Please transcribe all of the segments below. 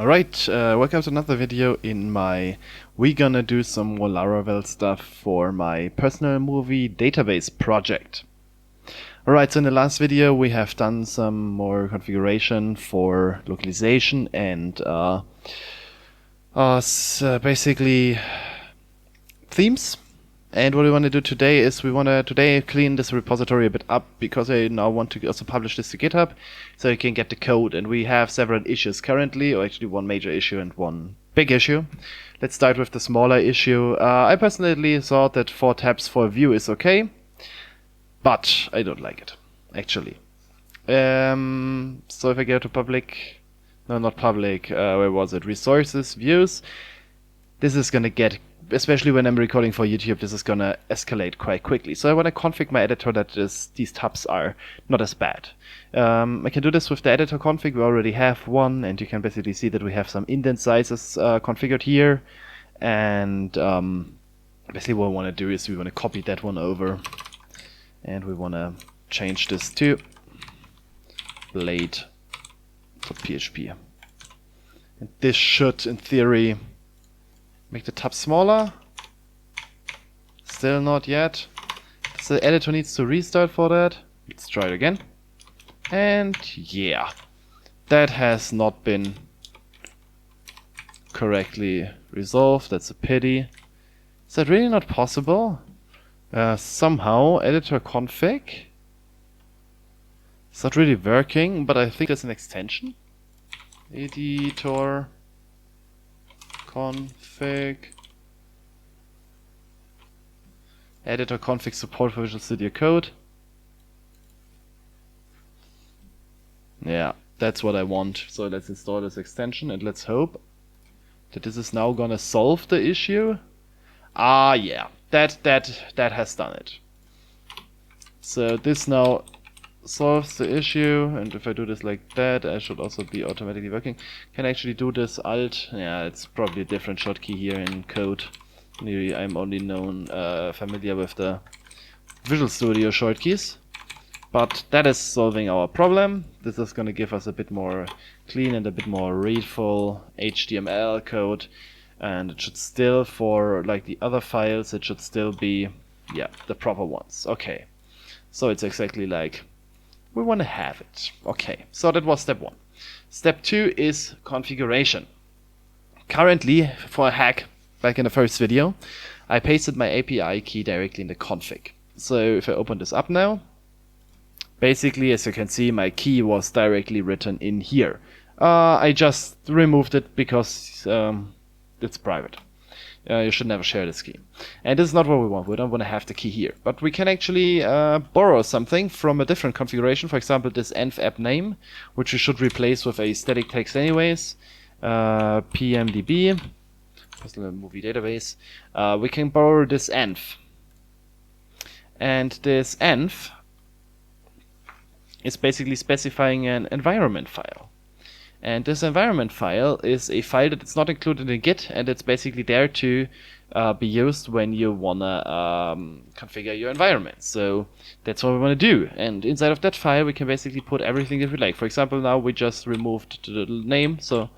Alright, welcome to another video in my we're gonna do some more Laravel stuff for my personal movie database project. Alright, so in the last video we have done some more configuration for localization and basically themes. And what we want to do today is we want to today clean this repository a bit up, because I now want to also publish this to GitHub so you can get the code. And we have several issues currently, or actually one major issue and one big issue. Let's start with the smaller issue. I personally thought that 4 tabs for a view is okay, but I don't like it, actually. So if I go to public, no, not public, where was it? Resources, views. This is gonna get, especially when I'm recording for YouTube, this is gonna escalate quite quickly. So I want to config my editor that these tabs are not as bad. I can do this with the editor config. We already have one, and you can basically see that we have some indent sizes configured here. And basically what we want to do is we want to copy that one over, and we want to change this to blade.php. And this should, in theory, make the tab smaller. Still not yet. So the editor needs to restart for that. Let's try it again. And yeah, that has not been correctly resolved. That's a pity. Is that really not possible? Somehow editor config. It's not really working, but I think there's an extension. Editor config, editor config support for Visual Studio Code. Yeah, that's what I want. So let's install this extension and let's hope that this is now gonna solve the issue. Ah, yeah, that has done it. So this now solves the issue, and if I do this like that, I should also be automatically working. Can I actually do this alt? Yeah, it's probably a different hotkey here in code. Maybe I'm only familiar with the Visual Studio shortkeys, but that is solving our problem. This is going to give us a bit more clean and a bit more readable HTML code, and it should still, for like the other files, it should still be, yeah, the proper ones. Okay, so it's exactly like we want to have it. Okay, so that was step 1. Step 2 is configuration. Currently, for a hack, back in the first video, I pasted my API key directly in the config. So if I open this up now, basically, as you can see, my key was directly written in here. I just removed it because it's private. You should never share this key. And this is not what we want. We don't want to have the key here. But we can actually borrow something from a different configuration. For example, this env app name, which we should replace with a static text anyways. PMDB, Personal Movie Database. We can borrow this env. And this env is basically specifying an environment file. And this environment file is a file that is not included in Git, and it's basically there to be used when you wanna configure your environment. So that's what we want to do. And inside of that file, we can basically put everything that we like. For example, now we just removed the little name, so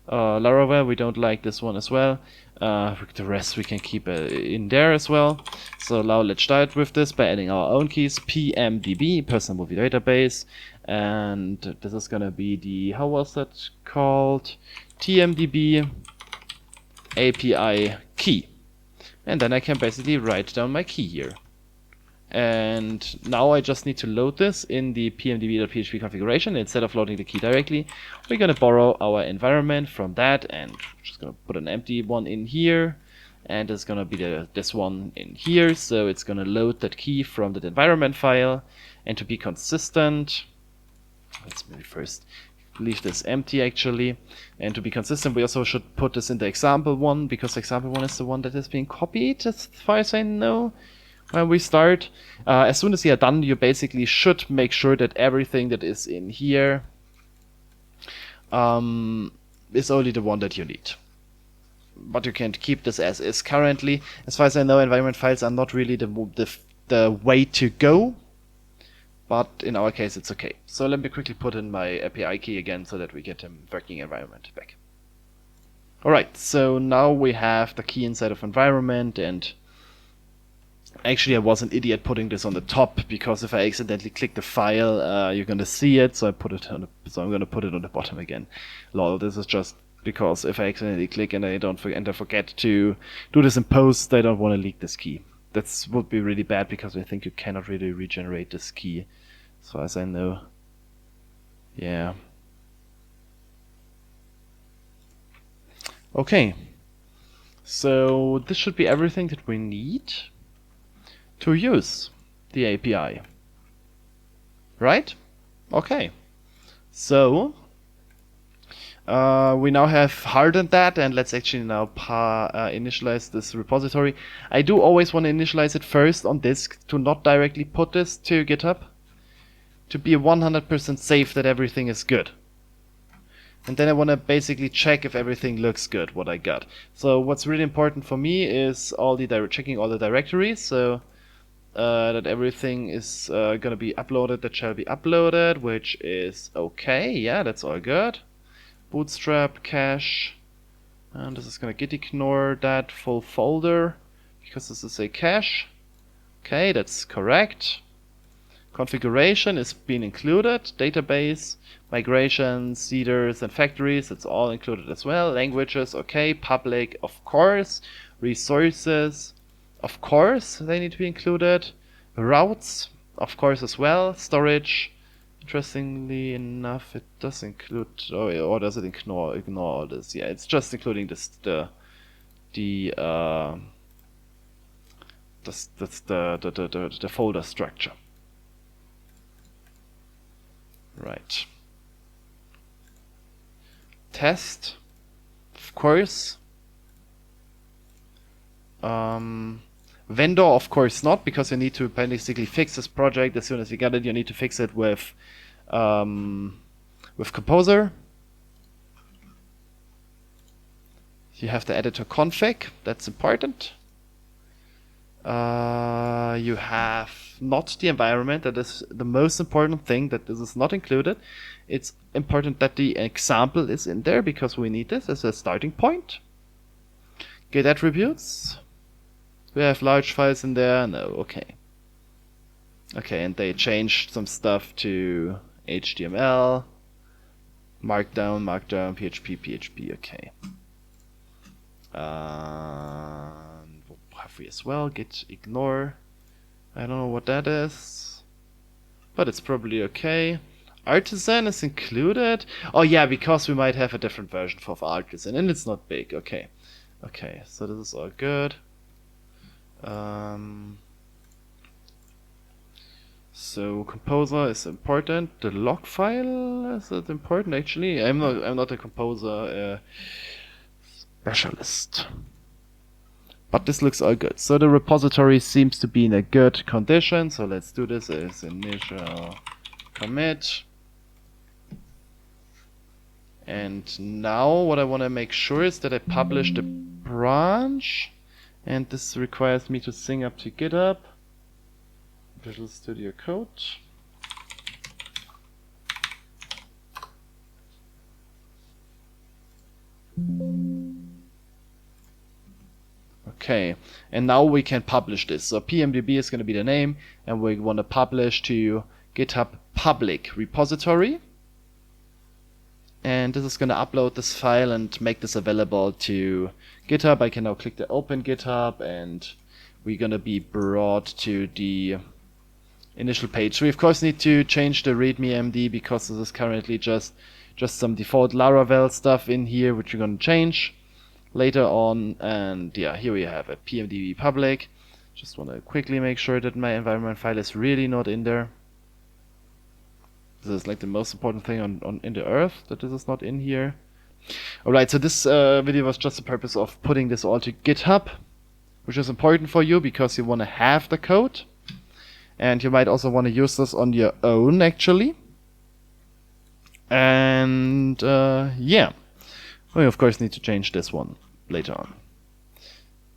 Laravel, we don't like this one as well. The rest we can keep in there as well. So now let's start with this by adding our own keys, PMDB, Personal Movie Database, and this is gonna be the, how was that called? TMDB API key. And then I can basically write down my key here. And now I just need to load this in the pmdb.php configuration. Instead of loading the key directly, we're going to borrow our environment from that, and just going to put an empty one in here, and it's going to be this one in here. So it's going to load that key from that environment file. And to be consistent, let's maybe first leave this empty actually. And to be consistent, we also should put this in the example one, because example one is the one that is being copied as far as I know. When we start, as soon as you are done, you basically should make sure that everything that is in here is only the one that you need. But you can keep this as is currently. As far as I know, environment files are not really the way to go. but in our case it's okay. So let me quickly put in my API key again so that we get a working environment back. Alright, so now we have the key inside of environment, and actually I was an idiot putting this on the top, because if I accidentally click the file, you're gonna see it, so I'm gonna put it on the bottom again. Lol, this is just because if I accidentally click and I forget to do this in post, I don't want to leak this key. That would be really bad, because I think you cannot really regenerate this key, as far as I know. Yeah. Okay. So this should be everything that we need to use the API. Right? Okay. So we now have hardened that, and let's actually now initialize this repository. I do always want to initialize it first on disk to not directly put this to GitHub, to be 100% safe that everything is good. And then I want to basically check if everything looks good, what I got. So what's really important for me is checking all the directories, so that everything is going to be uploaded that shall be uploaded, which is okay. Yeah, that's all good. Bootstrap, cache, and this is going to git ignore that full folder, because this is a cache. Okay, that's correct. Configuration is being included. Database, migration, seeders, and factories, it's all included as well. Languages, okay. Public, of course. Resources, of course, they need to be included. Routes, of course, as well. Storage, interestingly enough, it does include, or does it ignore all this? Yeah, it's just including this, the folder structure. Right. Test, of course. Vendor, of course not, because you need to basically fix this project as soon as you get it. You need to fix it with Composer. You have the editor config, that's important. You have not the environment, that is the most important thing, that this is not included. It's important that the example is in there, because we need this as a starting point. Git attributes. We have large files in there. No, okay. Okay, and they changed some stuff to HTML, Markdown, PHP, okay. Have we as well, git ignore. I don't know what that is, but it's probably okay. Artisan is included. Oh yeah, because we might have a different version for Artisan, and it's not big. Okay. Okay, so this is all good. So Composer is important. The log file, is it important actually? I'm not a Composer specialist. But this looks all good. So the repository seems to be in a good condition. So let's do this as initial commit. And now what I want to make sure is that I publish the branch. And this requires me to sync up to GitHub. Visual Studio Code. Okay, and now we can publish this. So PMDB is going to be the name, and we want to publish to GitHub public repository. And this is going to upload this file and make this available to GitHub. I can now click the open GitHub, and we're going to be brought to the initial page. We of course need to change the README MD, because this is currently just some default Laravel stuff in here, which we're going to change later on. And yeah, here we have it, PMDB public. Just want to quickly make sure that my environment file is really not in there. This is like the most important thing on in the earth, that this is not in here. Alright, so this video was just the purpose of putting this all to GitHub, which is important for you because you want to have the code. And you might also want to use this on your own, actually. And yeah, we of course need to change this one later on.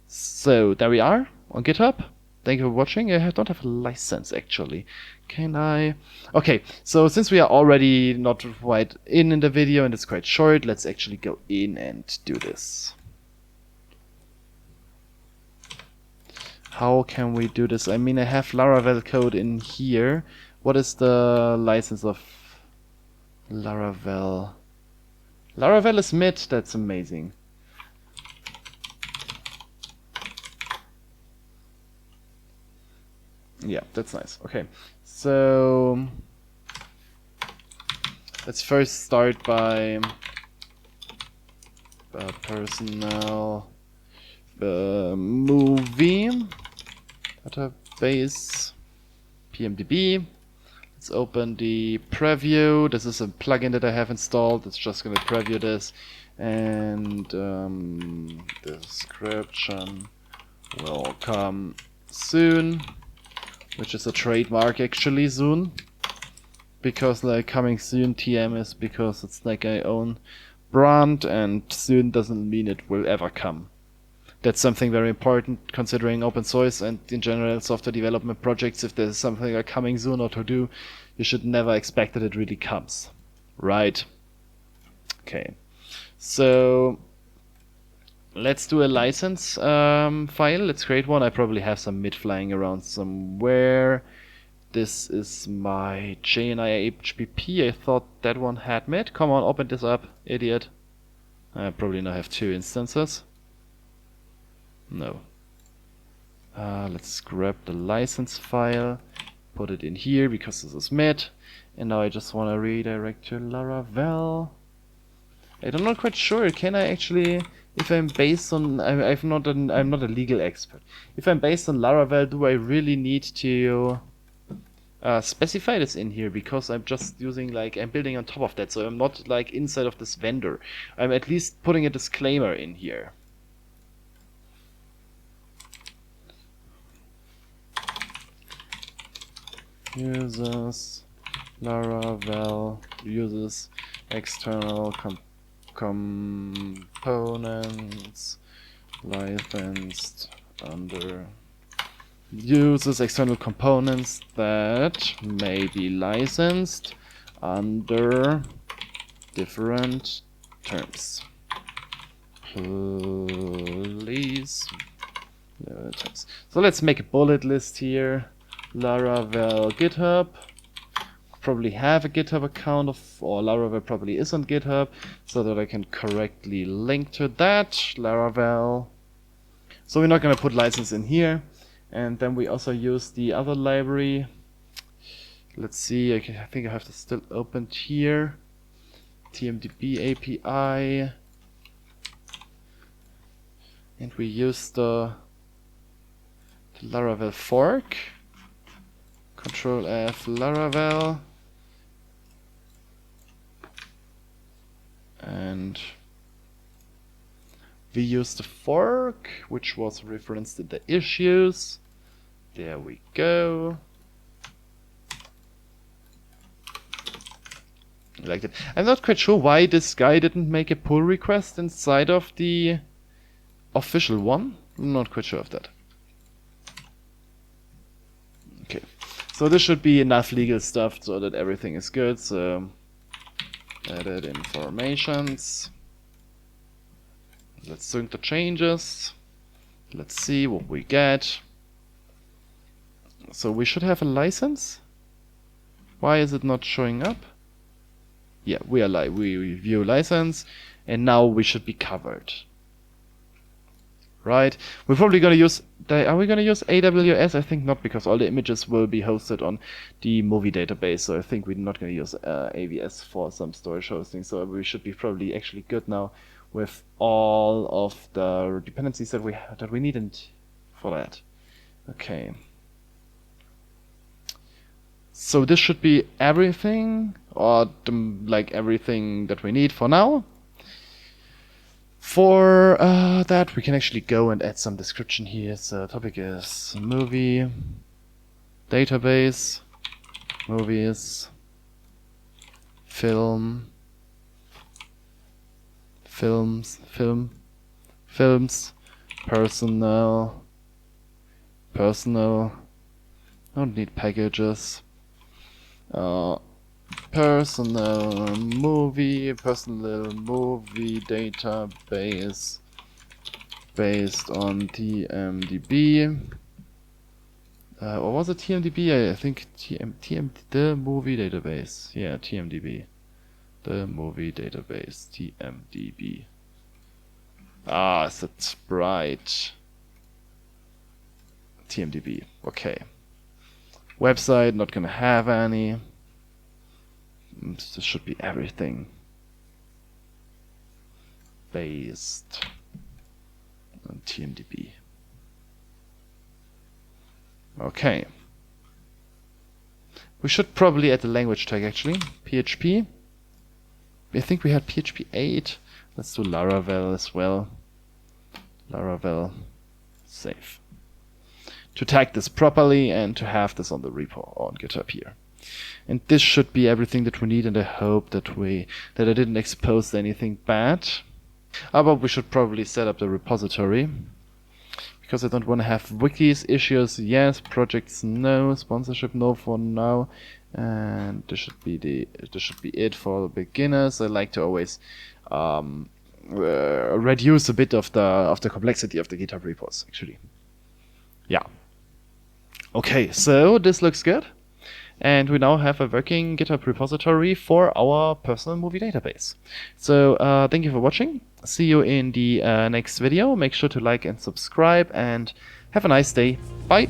So there we are on GitHub. Thank you for watching. I don't have a license actually. Can I? Okay, so since we are already not quite in the video and it's quite short, let's actually go in and do this. How can we do this? I mean, I have Laravel code in here. What is the license of Laravel? Laravel is mid. That's amazing. Yeah, that's nice. Okay, so let's first start by personnel movie database PMDB. Let's open the preview. This is a plugin that I have installed. It's just going to preview this, and description will come soon. Which is a trademark actually soon. Because like coming soon TM is because it's like I own brand and soon doesn't mean it will ever come. That's something very important considering open source and in general software development projects. If there's something like coming soon or to do, you should never expect that it really comes. Right? Okay. So let's do a license file. Let's create one. I probably have some mid flying around somewhere. This is my JNI HPP. I thought that one had mid. Come on, open this up, idiot. I probably now have 2 instances. No. Let's grab the license file, put it in here because this is mid. And now I just want to redirect to Laravel. I'm not quite sure. Can I actually, if I'm based on, I'm not a legal expert. If I'm based on Laravel, do I really need to specify this in here? Because I'm just using like, I'm building on top of that, so I'm not like inside of this vendor. I'm at least putting a disclaimer in here. Uses Laravel uses external components licensed under uses external components that may be licensed under different terms. Please. So let's make a bullet list here. Laravel GitHub. Probably have a GitHub account or Laravel probably is on GitHub, so that I can correctly link to that. Laravel. So we're not going to put license in here. And then we also use the other library. Let's see, I think I have this still opened here. TMDB API. And we use the Laravel fork. Control F Laravel. And we use the fork, which was referenced in the issues. There we go. I like that. I'm not quite sure why this guy didn't make a pull request inside of the official one. I'm not quite sure of that. Okay, so this should be enough legal stuff so that everything is good. So edit informations. Let's sync the changes. Let's see what we get. So we should have a license. Why is it not showing up? Yeah, we view license, and now we should be covered. Right? We're probably gonna use. Are we gonna use AWS? I think not, because all the images will be hosted on the movie database. So I think we're not gonna use AWS for some storage hosting. So we should be probably actually good now with all of the dependencies that we need for that. Okay. So this should be everything, or like everything that we need for now. For that, we can actually go and add some description here. So topic is movie database, movies, films, personnel, personal. Don't need packages. Personal movie database based on TMDB. Or was it TMDB? I think the movie database. Yeah, TMDB. The movie database. TMDB. Ah, that's right. TMDB. Okay. Website, not gonna have any. This should be everything. Based on TMDB. Okay. We should probably add the language tag actually. PHP. I think we had PHP 8. Let's do Laravel as well. Laravel. Save. To tag this properly and to have this on the repo or on GitHub here. And this should be everything that we need, and I hope that I didn't expose anything bad. But we should probably set up the repository, because I don't want to have wikis, issues yes, projects no, sponsorship no for now, and this should be it for the beginners. I like to always reduce a bit of the complexity of the GitHub repos actually. Yeah. Okay, so this looks good. And we now have a working GitHub repository for our personal movie database. So thank you for watching. See you in the next video. Make sure to like and subscribe, and have a nice day. Bye.